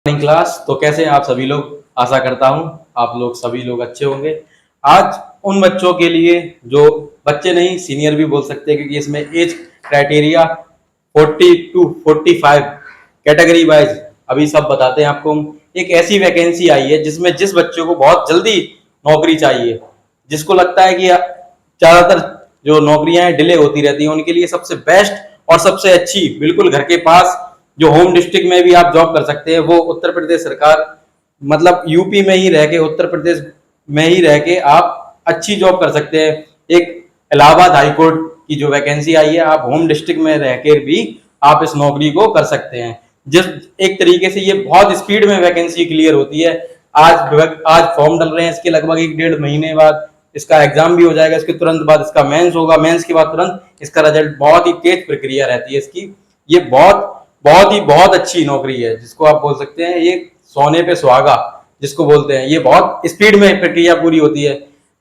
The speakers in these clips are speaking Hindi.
Morning class. तो कैसे हैं आप सभी लोग। आशा करता हूं आप लोग सभी लोग अच्छे होंगे। आज उन बच्चों के लिए जो बच्चे नहीं सीनियर भी बोल सकते हैं, क्योंकि इसमें age criteria 40 to 45 category wise अभी सब बताते हैं आपको। एक ऐसी वैकेंसी आई है जिसमें जिस बच्चों को बहुत जल्दी नौकरी चाहिए, जिसको लगता है कि ज्यादातर जो नौकरियां डिले होती रहती हैं, उनके लिए सबसे बेस्ट और सबसे अच्छी बिल्कुल घर के पास जो होम डिस्ट्रिक्ट में भी आप जॉब कर सकते हैं, वो उत्तर प्रदेश सरकार मतलब यूपी में ही रह के, उत्तर प्रदेश में ही रह के आप अच्छी जॉब कर सकते हैं। एक इलाहाबाद हाईकोर्ट की जो वैकेंसी आई है, आप होम डिस्ट्रिक्ट में रह के भी आप इस नौकरी को कर सकते हैं। जिस एक तरीके से ये बहुत स्पीड में वैकेंसी क्लियर होती है। आज फॉर्म डल रहे हैं, इसके लगभग 1-1.5 महीने बाद इसका एग्जाम भी हो जाएगा, इसके तुरंत बाद इसका मेंस होगा, मेंस के बाद तुरंत इसका रिजल्ट। बहुत ही तेज प्रक्रिया रहती है इसकी। ये बहुत अच्छी नौकरी है, जिसको आप बोल सकते हैं ये सोने पे सुहागा जिसको बोलते हैं। ये बहुत स्पीड में प्रक्रिया पूरी होती है।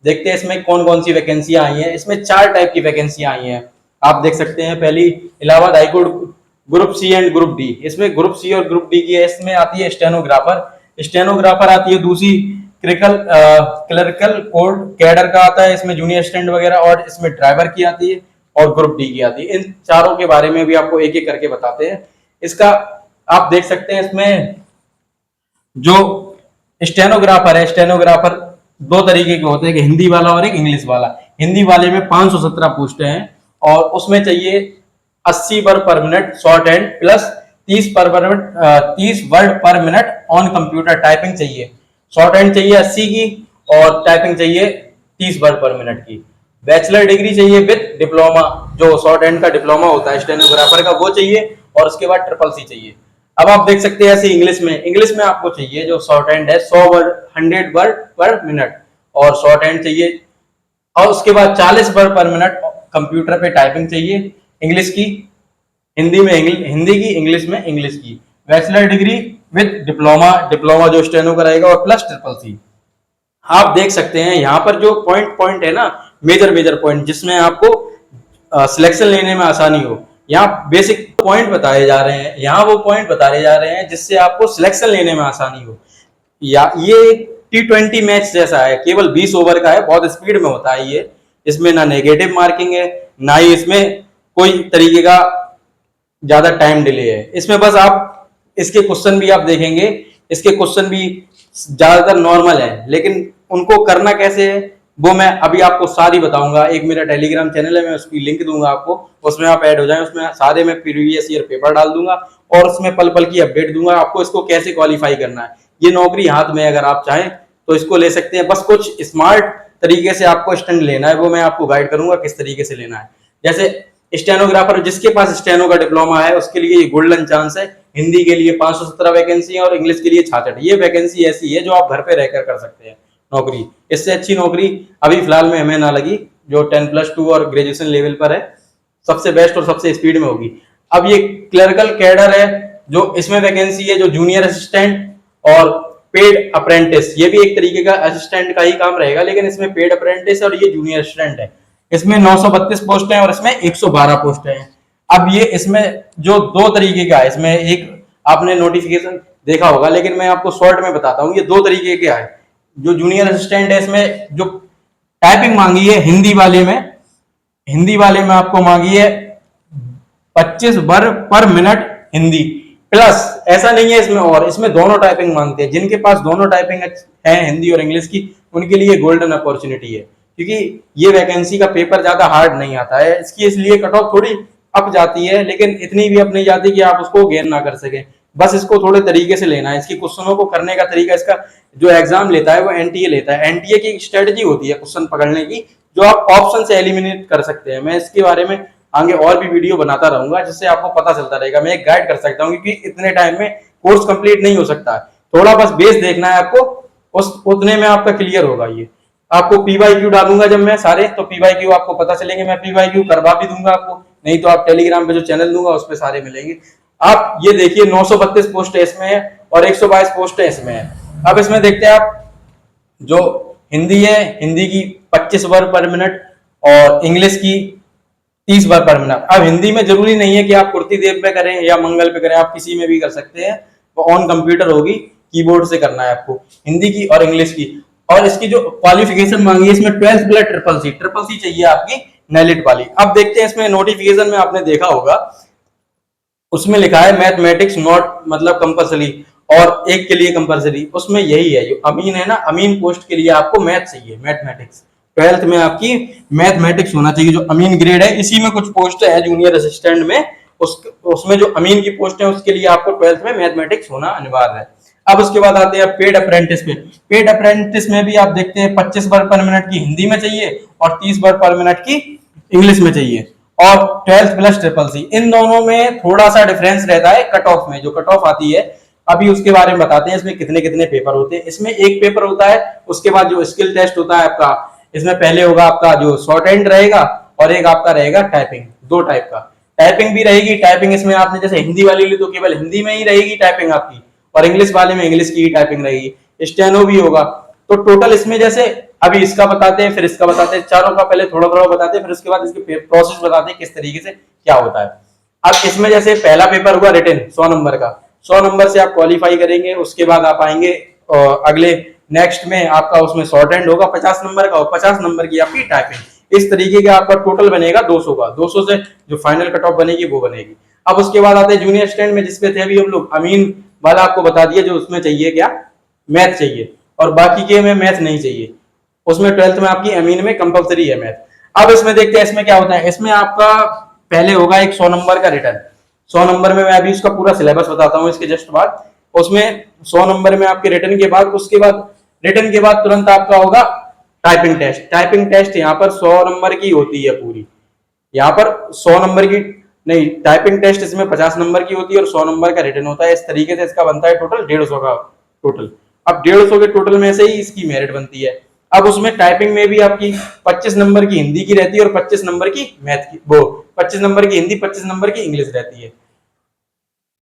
देखते हैं इसमें कौन कौन सी वैकेंसियां आई हैं। इसमें 4 टाइप की वैकेंसियां आई हैं, आप देख सकते हैं। पहली Allahabad high court group C and group D. इसमें ग्रुप सी और ग्रुप डी की है। इसमें आती है स्टेनोग्राफर आती है। दूसरी क्लरिकल कोड कैडर का आता है, इसमें जूनियर असिस्टेंट वगैरह, और इसमें ड्राइवर की आती है और ग्रुप डी की आती है। इन चारों के बारे में भी आपको एक एक करके बताते हैं। इसका आप देख सकते हैं, इसमें जो स्टेनोग्राफर है, स्टेनोग्राफर 2 तरीके के होते हैं, एक हिंदी वाला और एक इंग्लिश वाला। हिंदी वाले में 517 पोस्टें हैं और उसमें चाहिए 80 वर्ड पर minute short hand plus 30 word पर मिनट ऑन कंप्यूटर टाइपिंग चाहिए। शॉर्ट हैंड चाहिए 80 की और टाइपिंग चाहिए 30 वर्ड पर मिनट की। बैचलर डिग्री चाहिए विद डिप्लोमा, जो शॉर्ट हैंड का डिप्लोमा होता है स्टेनोग्राफर का, वो चाहिए, और उसके बाद ट्रिपल-सी चाहिए। अब आप देख सकते हैं ऐसे इंग्लिश में आपको चाहिए जो शॉर्ट हैंड है 100 वर्ड पर मिनट और शॉर्ट हैंड चाहिए, और उसके बाद 40 वर्ड पर मिनट कंप्यूटर पे टाइपिंग चाहिए। इंग्लिश की हिंदी में हिंदी की, इंग्लिश में इंग्लिश की। बैचलर डिग्री विद डिप्लोमा जो स्टेनो कराएगा, और प्लस ट्रिपल-सी। आप देख सकते हैं यहाँ पर जो पॉइंट है ना, मेजर पॉइंट, जिसमें आपको सिलेक्शन लेने में आसानी हो। यहाँ बेसिक पॉइंट बताए जा रहे हैं, यहाँ वो पॉइंट बताए जा रहे हैं जिससे आपको सिलेक्शन लेने में आसानी हो। या ये T20 मैच जैसा है, केवल 20 ओवर का है, बहुत स्पीड में होता है ये। इसमें ना नेगेटिव मार्किंग है, ना ही इसमें कोई तरीके का ज्यादा टाइम डिले है। इसमें बस आप इसके क्वेश्चन भी आप देखेंगे, इसके क्वेश्चन भी ज्यादातर नॉर्मल है, लेकिन उनको करना कैसे है वो मैं अभी आपको सारी बताऊंगा। एक मेरा टेलीग्राम चैनल है, मैं उसकी लिंक दूंगा आपको, उसमें आप ऐड हो जाएं। उसमें सारे मैं प्रीवियस ईयर पेपर डाल दूंगा और उसमें पल पल की अपडेट दूंगा आपको, इसको कैसे क्वालिफाई करना है। ये नौकरी हाथ में, अगर आप चाहें तो इसको ले सकते हैं। बस कुछ स्मार्ट तरीके से आपको स्टैंड लेना है, वो मैं आपको गाइड करूंगा किस तरीके से लेना है। जैसे स्टेनोग्राफर, जिसके पास स्टेनो का डिप्लोमा है उसके लिए ये गोल्डन चांस है। हिंदी के लिए 517 वैकेंसी है और इंग्लिश के लिए 66। ये वैकेंसी ऐसी है जो आप घर पे रहकर कर सकते हैं नौकरी। इससे अच्छी नौकरी अभी फिलहाल में हमें ना लगी, जो 10+2 और ग्रेजुएशन लेवल पर है, सबसे बेस्ट और सबसे स्पीड में होगी। अब ये क्लरिकल कैडर है, जो इसमें वैकेंसी है, जो जूनियर असिस्टेंट और पेड अप्रेंटिस। ये भी एक तरीके का असिस्टेंट का ही काम रहेगा, लेकिन इसमें पेड अप्रेंटिस और ये जूनियर असिस्टेंट है। इसमें 932 पोस्ट हैं और इसमें 112 पोस्ट हैं। अब ये इसमें जो 2 तरीके का है, इसमें एक आपने नोटिफिकेशन देखा होगा, लेकिन मैं आपको शॉर्ट में बताता हूँ। ये 2 तरीके के है। जो जूनियर असिस्टेंट है, इसमें जो टाइपिंग मांगी है हिंदी वाले में आपको मांगी है 25 वर्ड पर मिनट हिंदी प्लस। ऐसा नहीं है इसमें, और इसमें दोनों टाइपिंग मांगते हैं। जिनके पास दोनों टाइपिंग है, हिंदी और इंग्लिश की, उनके लिए गोल्डन अपॉर्चुनिटी है, क्योंकि ये वैकेंसी का पेपर ज्यादा हार्ड नहीं आता है। इसकी इसलिए कट ऑफ थोड़ी अप जाती है, लेकिन इतनी भी अप नहीं जाती कि आप उसको गेन ना कर सके। बस इसको थोड़े तरीके से लेना है। इसकी क्वेश्चनों को करने का तरीका, इसका जो एग्जाम लेता है वो एनटीए लेता है। एनटीए की एक स्ट्रेटजी होती है क्वेश्चन पकड़ने की, जो आप ऑप्शन से एलिमिनेट कर सकते हैं। मैं इसके बारे में आगे और भी वीडियो बनाता रहूंगा, जिससे आपको पता चलता रहेगा। मैं एक गाइड कर सकता हूँ, क्योंकि इतने टाइम में कोर्स कंप्लीट नहीं हो सकता। थोड़ा बस बेस देखना है आपको, उस उतने में आपका क्लियर होगा। ये आपको PYQ डालूंगा जब मैं सारे, तो PYQ आपको पता चलेंगे। मैं PYQ करवा भी दूंगा आपको, नहीं तो आप टेलीग्राम पे जो चैनल दूंगा उस पर सारे मिलेंगे। आप ये देखिए 932 पोस्ट है इसमें है और 122 पोस्ट है इसमें है। अब इसमें देखते हैं आप, जो हिंदी है, हिंदी की 25 वर्ड पर मिनट और इंग्लिश की 30 वर्ड पर मिनट। अब हिंदी में जरूरी नहीं है कि आप कुर्ती देव पे करें या मंगल पे करें, आप किसी में भी कर सकते हैं। ऑन कंप्यूटर होगी, कीबोर्ड से करना है आपको, हिंदी की और इंग्लिश की। और इसकी जो क्वालिफिकेशन मांगी है इसमें 12th प्लस ट्रिपल सी चाहिए आपकी नेलिट वाली। अब देखते हैं इसमें नोटिफिकेशन में आपने देखा होगा उसमें लिखा है मैथमेटिक्स नॉट मतलब कंपलसरी और एक के लिए कंपलसरी, उसमें यही है जो अमीन है ना, अमीन पोस्ट के लिए आपको मैथ चाहिए, मैथमेटिक्स 12th में आपकी मैथमेटिक्स होना चाहिए। जो अमीन ग्रेड है इसी में कुछ पोस्ट है जूनियर असिस्टेंट में, उसमें जो अमीन की पोस्ट है उसके लिए आपको 12th में मैथमेटिक्स होना अनिवार्य है। अब उसके बाद आते हैं पेड अप्रेंटिस पे। पेड अप्रेंटिस में भी आप देखते हैं 25 वर्ड पर मिनट की हिंदी में चाहिए और 30 वर्ड पर मिनट की इंग्लिश में चाहिए, और 12th प्लस ट्रिपल सी। इन दोनों में थोड़ा सा डिफरेंस रहता है कट ऑफ में, जो कट ऑफ आती है अभी उसके बारे में बताते हैं। इसमें कितने कितने पेपर होते हैं। इसमें एक पेपर होता है, उसके बाद जो स्किल टेस्ट होता है आपका, इसमें पहले होगा आपका जो शॉर्ट हैंड रहेगा और एक आपका रहेगा टाइपिंग, दो टाइप का। टाइपिंग भी रहेगी, टाइपिंग इसमें आपने जैसे हिंदी वाली ली तो केवल हिंदी में ही रहेगी टाइपिंग आपकी, और इंग्लिश वाले में इंग्लिश की ही टाइपिंग रहेगी, स्टेनो भी होगा। तो टोटल इसमें जैसे अभी इसका बताते हैं फिर इसका बताते हैं, चारों का पहले थोड़ा थोड़ा बताते हैं फिर उसके बाद इसके प्रोसेस बताते हैं किस तरीके से क्या होता है। अब इसमें जैसे पहला पेपर हुआ रिटन 100 नंबर का, 100 नंबर से आप क्वालिफाई करेंगे, उसके बाद आप आएंगे अगले नेक्स्ट में आपका उसमें शॉर्ट हैंड होगा 50 नंबर का और 50 नंबर की आपकी टाइपिंग। इस तरीके का आपका टोटल बनेगा 200 का, 200 से जो फाइनल कट ऑफ बनेगी वो बनेगी। अब उसके बाद आते हैं जूनियर स्टैंड में, जिसपे थे अभी हम लोग, अमीन वाला आपको बता दिया, जो उसमें चाहिए क्या, मैथ चाहिए, और बाकी के में मैथ नहीं चाहिए। उसमें 12th में आपकी अमीन में कंपलसरी है मैथ। अब इसमें देखते हैं इसमें क्या होता है। इसमें आपका पहले होगा एक 100 नंबर का रिटर्न, 100 नंबर में मैं अभी उसका पूरा सिलेबस बताता हूँ इसके जस्ट बाद। उसमें 100 नंबर में आपके रिटर्न के बाद, उसके बाद रिटर्न के बाद तुरंत आपका होगा टाइपिंग टेस्ट। टाइपिंग टेस्ट यहाँ पर 100 नंबर की होती है पूरी, यहाँ पर 100 नंबर की नहीं, टाइपिंग टेस्ट इसमें 50 नंबर की होती है और 100 नंबर का रिटर्न होता है। इस तरीके से इसका बनता है टोटल 150 का टोटल। अब 150 के टोटल में से ही इसकी मेरिट बनती है। अब उसमें टाइपिंग में भी आपकी 25 नंबर की हिंदी की रहती है और 25 नंबर की मैथ की, वो 25 नंबर की हिंदी 25 नंबर की इंग्लिश रहती है।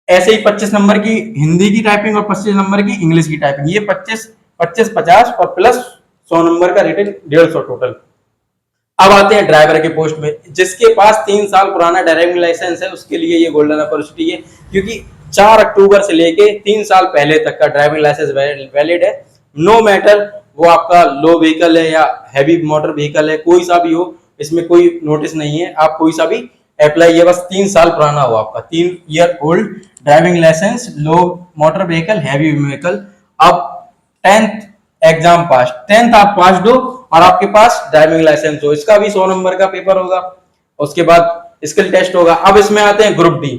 ऐसे ही 25 नंबर की हिंदी की टाइपिंग और 25 नंबर की इंग्लिश की टाइपिंग, ये 25 25 50 और प्लस 100 नंबर का रिटर्न 150 टोटल। अब आते हैं ड्राइवर के पोस्ट में। जिसके पास 3 साल पुराना ड्राइविंग लाइसेंस है उसके लिए ये गोल्डन अपॉर्चुनिटी है, क्योंकि 4 अक्टूबर से लेके 3 साल पहले तक का ड्राइविंग लाइसेंस वैलिड है। नो मैटर वो आपका लो व्हीकल है या हैवी मोटर व्हीकल है, कोई सा भी हो, इसमें कोई नोटिस नहीं है, आप कोई सा भी अप्लाई, ये बस 3 साल पुराना हो आपका, 3 ईयर ओल्ड ड्राइविंग लाइसेंस, लो मोटर व्हीकल, हैवी व्हीकल। अब 10th एग्जाम पास, 10th आप पास दो और आपके पास ड्राइविंग लाइसेंस हो, इसका भी 100 नंबर का पेपर होगा। उसके बाद स्किल टेस्ट होगा। अब इसमें आते हैं ग्रुप डी।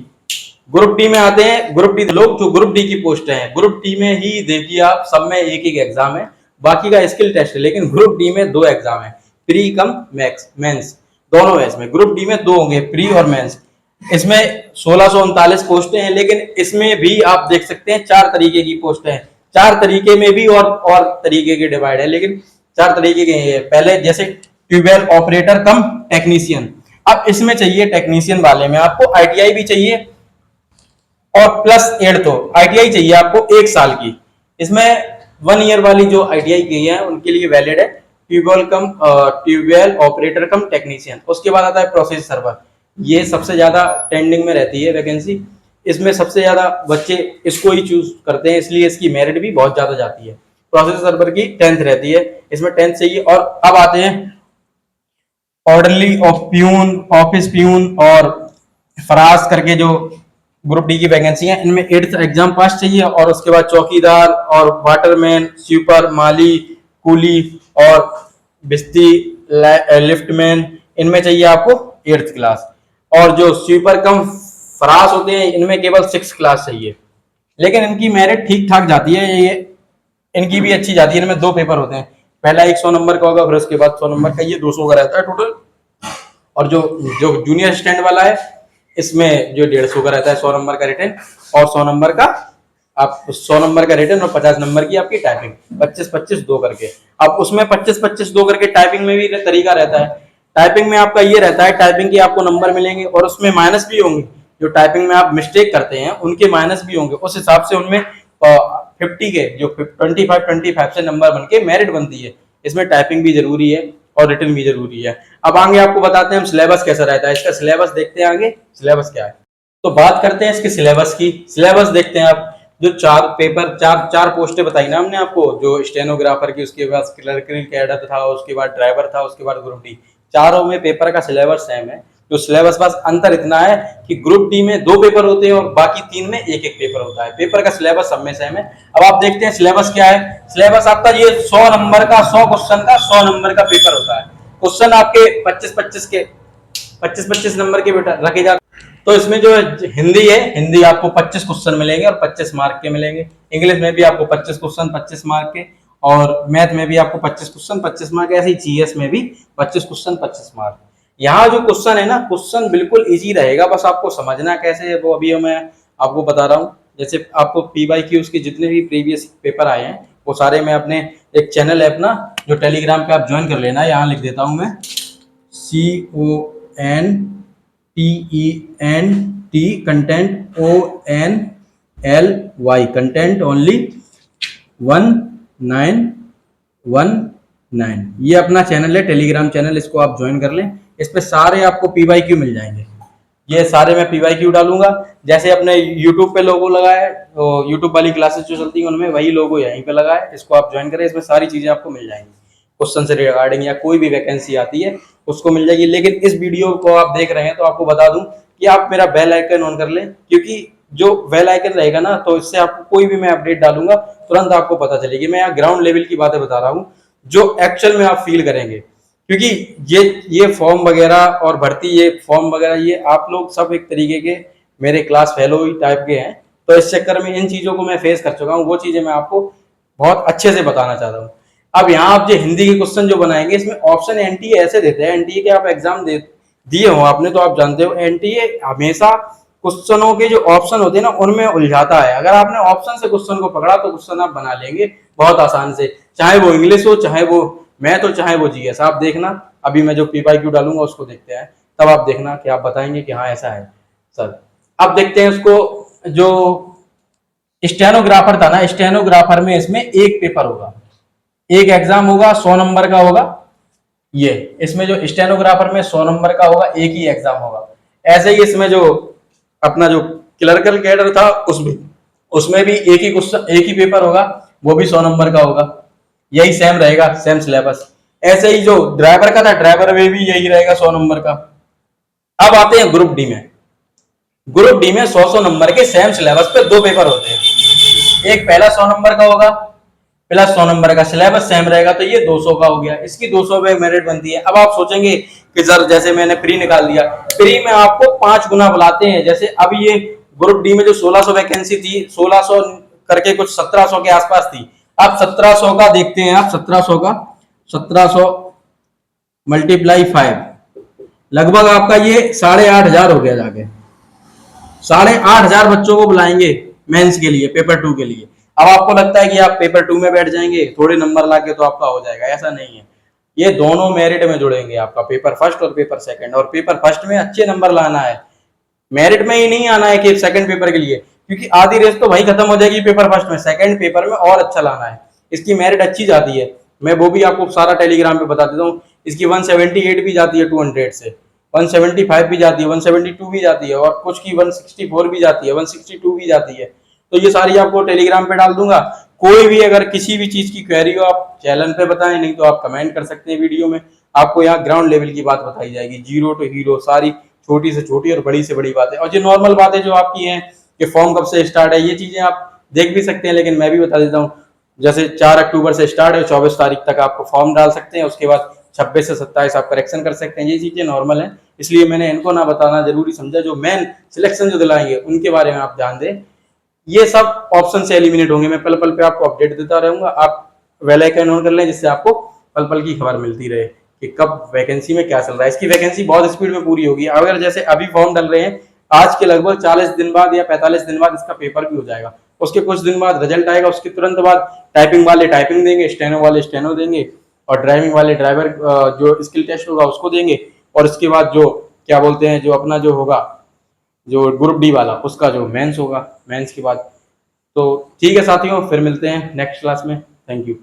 ग्रुप डी में आते हैं, ग्रुप डी लोग जो ग्रुप डी की पोस्ट है, ग्रुप डी में ही देखिए आप, सब में एक एक एग्जाम है, बाकी का स्किल टेस्ट है, लेकिन ग्रुप डी में 2 एग्जाम है, प्री कम मैक्स मेंस दोनों है। इसमें ग्रुप डी में 2 होंगे, प्री और मेंस। इसमें 1639 पोस्टें हैं, लेकिन इसमें भी आप देख सकते हैं 4 तरीके की पोस्टें हैं, 4 तरीके में भी और तरीके के डिवाइड है, लेकिन 4 तरीके के हैं। पहले जैसे ट्यूबवेल ऑपरेटर कम टेक्नीशियन। अब इसमें चाहिए टेक्नीशियन वाले में आपको आईटीआई भी चाहिए और प्लस 8 तो आईटीआई चाहिए आपको 1 साल की। इसमें 1 ईयर वाली जो आईटीआई की है उनके लिए वैलिड है ट्यूबवेल ऑपरेटर कम टेक्नीशियन। उसके बाद आता है प्रोसेस सर्वर, ये सबसे ज्यादा ट्रेंडिंग में रहती है वैकेंसी, इसमें सबसे ज्यादा बच्चे इसको ही चूज करते हैं, इसलिए इसकी मेरिट भी बहुत ज्यादा जाती है। प्रोसेस सर्वर की 10th रहती है, इसमें 10th चाहिए। और अब आते हैं orderly of peon, office peon और फराज करके जो ग्रुप डी की वैकेंसी है, इनमें 8th एग्जाम पास चाहिए। और उसके बाद चौकीदार और वाटरमैन, स्वीपर, माली, कूली और बिस्ती लिफ्टमैन, इनमें चाहिए आपको 8th क्लास। और जो स्वीपर कम फराज होते हैं इनमें केवल 6th क्लास चाहिए, लेकिन इनकी मेरिट ठीक ठाक जाती है, ये इनकी भी अच्छी जाती है। इनमें 2 पेपर होते हैं, पहला 100 नंबर का होगा, फिर उसके बाद 100 नंबर का, ये 200 का रहता है टोटल। और जो जो जूनियर स्टैंड वाला है इसमें जो 150 का रहता है 100 नंबर का रिटर्न, और 100 नंबर का आप 100 नंबर का रिटर्न और 50 नंबर की आपकी टाइपिंग, 25-25 2 करके। अब उसमें 25-25 2 करके टाइपिंग में भी तरीका रहता है। टाइपिंग में आपका ये रहता है, टाइपिंग के आपको नंबर मिलेंगे और उसमें माइनस भी होंगे, जो टाइपिंग में आप मिस्टेक करते हैं उनके माइनस भी होंगे, उस हिसाब से उनमें 50 के जो 25 से नंबर बन के मेरिट बनती है। इसमें टाइपिंग भी जरूरी है और रिटर्न भी जरूरी है। अब आगे आपको बताते हैं हम सिलेबस कैसा रहता है, इसका सिलेबस देखते हैं आगे सिलेबस क्या है। तो बात करते हैं इसके सिलेबस की। सिलेबस देखते हैं आप, जो चार पेपर, चार पोस्टें बताई ना हमने आपको, जो स्टेनोग्राफर की, उसके बाद क्लर्कल कैडर था, उसके बाद ड्राइवर था, उसके बाद ग्रुप डी, चारों में पेपर का सिलेबस सेम है। तो सिलेबस बस अंतर इतना है कि ग्रुप डी में 2 पेपर होते हैं और बाकी 3 में एक एक पेपर होता है। पेपर का सिलेबस सब में सेम है। अब आप देखते हैं सिलेबस क्या है। सिलेबस आपका ये 100 नंबर का, 100 क्वेश्चन का 100 नंबर का पेपर होता है। क्वेश्चन आपके 25-25 नंबर के बेटा रखे जाते। तो इसमें जो हिंदी है, हिंदी आपको 25 क्वेश्चन मिलेंगे और 25 मार्क के मिलेंगे। इंग्लिश में भी आपको 25 क्वेश्चन 25 मार्क के, और मैथ में भी आपको 25 क्वेश्चन 25 मार्क, ऐसे ही जीएस में भी 25 क्वेश्चन 25 मार्क। यहाँ जो क्वेश्चन है ना, क्वेश्चन बिल्कुल इजी रहेगा, बस आपको समझना कैसे है वो अभी मैं आपको बता रहा हूँ। जैसे आपको PYQs के जितने भी प्रीवियस पेपर आए हैं वो सारे मैं अपने एक चैनल है अपना, जो टेलीग्राम पे आप ज्वाइन कर लेना, यहाँ लिख देता हूँ मैं, CONTENT content, ONLY content only 1919। ये अपना चैनल है, टेलीग्राम चैनल, इसको आप ज्वाइन कर लें। इस पे सारे आपको PYQ मिल जाएंगे। ये सारे मैं PYQ डालूंगा। जैसे अपने यूट्यूब पे लोगो लगा है, तो यूट्यूब वाली क्लासेस जो चलती हैं उनमें वही लोगो यहीं पे लगा है, इसको आप ज्वाइन करें। इसमें सारी चीजें आपको मिल जाएंगी, क्वेश्चन से रिगार्डिंग या कोई भी वैकेंसी आती है उसको मिल जाएगी। लेकिन इस वीडियो को आप देख रहे हैं तो आपको बता दूं कि आप मेरा बेल आइकन ऑन कर लें, क्योंकि जो बेल आइकन रहेगा ना, तो इससे आपको कोई भी मैं अपडेट डालूंगा तुरंत आपको पता चलेगी। मैं यहाँ ग्राउंड लेवल की बातें बता रहा हूँ जो एक्चुअल में आप फील करेंगे, क्योंकि ये फॉर्म वगैरह और भर्ती, ये फॉर्म वगैरह, ये आप लोग सब एक तरीके के मेरे क्लास फेलो ही टाइप के हैं। तो इस चक्कर में इन चीजों को मैं फेस कर चुका हूँ, वो चीजें मैं आपको बहुत अच्छे से बताना चाहता हूँ। अब यहाँ आप जो हिंदी के क्वेश्चन जो बनाएंगे, इसमें ऑप्शन एनटीए ऐसे देते हैं, एनटीए के आप एग्जाम दिए हो आपने, तो आप जानते हो एनटीए हमेशा क्वेश्चनों के जो ऑप्शन होते हैं ना उनमें उलझाता है। अगर आपने ऑप्शन से क्वेश्चन को पकड़ा तो क्वेश्चन आप बना लेंगे बहुत आसान से, चाहे वो इंग्लिश हो, चाहे वो मैथ हो, चाहे वो जीएस। आप देखना, अभी मैं जो PYQ डालूंगा उसको देखते हैं, तब आप देखना कि आप बताएंगे कि हाँ ऐसा है सर। अब देखते हैं उसको, जो स्टेनोग्राफर था ना, स्टेनोग्राफर में इसमें एक पेपर होगा, एक एग्जाम होगा, 100 नंबर का होगा। ये इसमें जो स्टेनोग्राफर में 100 नंबर का होगा, एक ही एग्जाम होगा। ऐसे ही इसमें जो अपना जो क्लर्कल कैडर था उसमें भी एक ही क्वेश्चन, एक ही पेपर होगा, वो भी 100 नंबर का होगा। यही सेम रहेगा, सेम सिलेबस। ऐसे ही जो ड्राइवर का था, ड्राइवर में भी यही रहेगा 100 नंबर का। अब आते हैं ग्रुप डी में। ग्रुप डी में 100 नंबर के सेम सिलेबस पे 2 पेपर होते हैं। एक पहला 100 नंबर का होगा, प्लस 100 नंबर का, सिलेबस सेम रहेगा, तो ये 200 का हो गया। इसकी 200 पे मेरिट बनती है। अब आप सोचेंगे कि सर जैसे मैंने प्री निकाल दिया, प्री में आपको 5 गुना बुलाते हैं। जैसे अब ये ग्रुप डी में जो 1600 वैकेंसी थी, 1600 करके कुछ 1700 के आसपास थी। अब 1700 का देखते हैं आप, 1700 मल्टीप्लाई 5, लगभग आपका ये 8500 हो गया जाके। 8500 बच्चों को बुलाएंगे मेंस के लिए, पेपर 2 के लिए। अब आपको लगता है कि आप पेपर 2 में बैठ जाएंगे, थोड़े नंबर लाके तो आपका हो जाएगा, ऐसा नहीं है। ये दोनों मेरिट में जुड़ेंगे, आपका पेपर फर्स्ट और पेपर सेकंड। और पेपर फर्स्ट में अच्छे नंबर लाना है, मेरिट में ही नहीं आना है कि सेकंड पेपर के लिए, क्योंकि आधी रेस तो वही खत्म हो जाएगी पेपर फर्स्ट में। सेकंड पेपर में और अच्छा लाना है, इसकी मेरिट अच्छी जाती है। मैं वो भी आपको सारा टेलीग्राम पे बता देता हूँ। इसकी 178 भी जाती है 200 से, 175 भी जाती है, 172 भी जाती है, और कुछ की 164 भी जाती है, 162 भी जाती है। तो ये सारी आपको टेलीग्राम पे डाल दूंगा। कोई भी अगर किसी भी चीज की क्वेरी हो आप चैनल पे बताएं, नहीं तो आप कमेंट कर सकते हैं वीडियो में। आपको यहाँ ग्राउंड लेवल की बात बताई जाएगी, जीरो टू हीरो, सारी छोटी से छोटी और बड़ी से बड़ी बातें। और जो नॉर्मल बातें जो आपकी हैं कि फॉर्म कब से स्टार्ट है, ये चीजें आप देख भी सकते हैं, लेकिन मैं भी बता देता हूँ। जैसे 4 अक्टूबर से स्टार्ट है, 24 तारीख तक आपको फॉर्म डाल सकते हैं, उसके बाद 26 से 27 आप करेक्शन कर सकते हैं। ये चीजें नॉर्मल हैं, इसलिए मैंने इनको ना बताना जरूरी समझा। जो मेन सिलेक्शन जो दिलाएंगे उनके बारे में आप ध्यान दें। ये सब ऑप्शन से एलिमिनेट होंगे। मैं पल पल पे आपको अपडेट देता रहूंगा। आप बेल आइकन ऑन कर लें, जिससे आपको पल पल की खबर मिलती रहे कि कब वैकेंसी में क्या चल रहा है। इसकी वैकेंसी बहुत स्पीड में पूरी होगी। अगर जैसे अभी फॉर्म डल रहे हैं, आज के लगभग 40 दिन बाद या 45 दिन बाद इसका पेपर भी हो जाएगा। उसके कुछ दिन बाद रिजल्ट आएगा, उसके तुरंत बाद टाइपिंग वाले टाइपिंग देंगे, स्टेनो वाले स्टेनो देंगे, और ड्राइविंग वाले ड्राइवर जो स्किल टेस्ट होगा उसको देंगे। और इसके बाद जो क्या बोलते हैं, जो अपना जो होगा, जो ग्रुप डी वाला, उसका जो मेंस होगा, मेंस के बाद। तो ठीक है साथियों, फिर मिलते हैं नेक्स्ट क्लास में। Thank you.